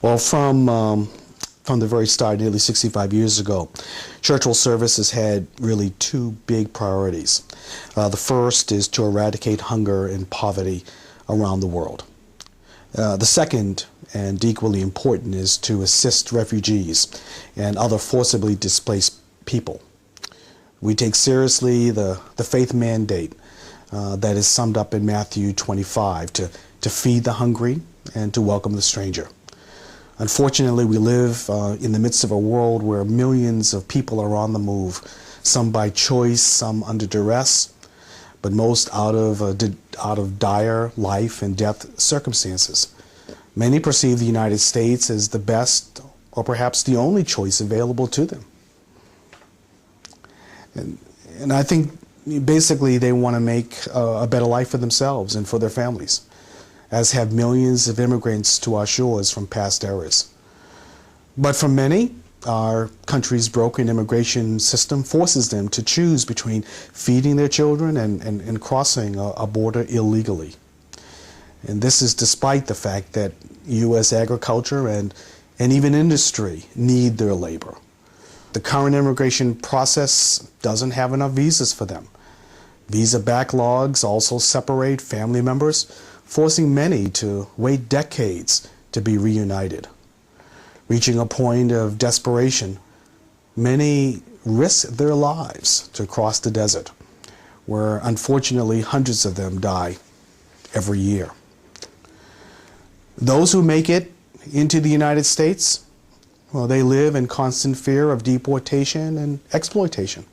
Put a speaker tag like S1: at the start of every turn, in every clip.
S1: Well, from the very start, nearly 65 years ago, Church World Services had really two big priorities. The first is to eradicate hunger and poverty around the world. The second, and equally important, is to assist refugees and other forcibly displaced people. We take seriously the faith mandate that is summed up in Matthew 25, to feed the hungry and to welcome the stranger. Unfortunately, we live in the midst of a world where millions of people are on the move, some by choice, some under duress, but most out of dire life and death circumstances. Many perceive the United States as the best or perhaps the only choice available to them. And I think basically they want to make a better life for themselves and for their families, as have millions of immigrants to our shores from past eras. But for many, our country's broken immigration system forces them to choose between feeding their children and crossing a border illegally. And this is despite the fact that U.S. agriculture and even industry need their labor. The current immigration process doesn't have enough visas for them. Visa backlogs also separate family members, forcing many to wait decades to be reunited. Reaching a point of desperation, many risk their lives to cross the desert, where unfortunately hundreds of them die every year. Those who make it into the United States, well, they live in constant fear of deportation and exploitation.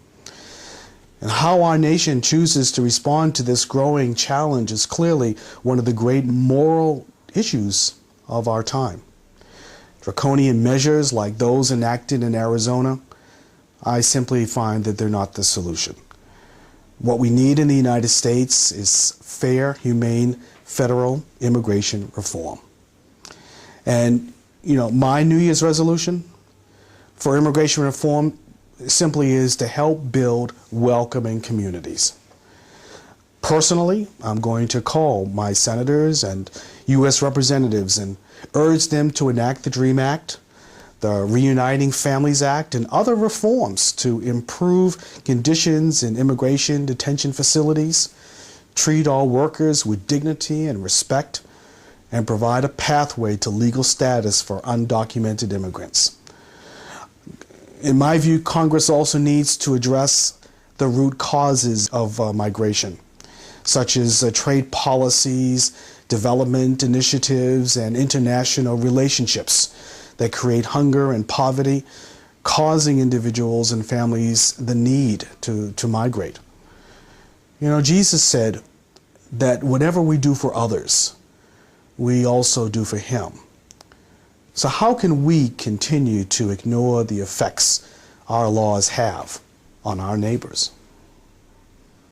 S1: And how our nation chooses to respond to this growing challenge is clearly one of the great moral issues of our time. Draconian measures like those enacted in Arizona, I simply find that they're not the solution. What we need in the United States is fair, humane, federal immigration reform. And, my New Year's resolution for immigration reform simply is to help build welcoming communities. Personally, I'm going to call my senators and U.S. representatives and urge them to enact the DREAM Act, the Reuniting Families Act, and other reforms to improve conditions in immigration detention facilities, treat all workers with dignity and respect, and provide a pathway to legal status for undocumented immigrants. In my view, Congress also needs to address the root causes of migration, such as trade policies, development initiatives, and international relationships that create hunger and poverty, causing individuals and families the need to migrate. Jesus said that whatever we do for others, we also do for Him. So how can we continue to ignore the effects our laws have on our neighbors?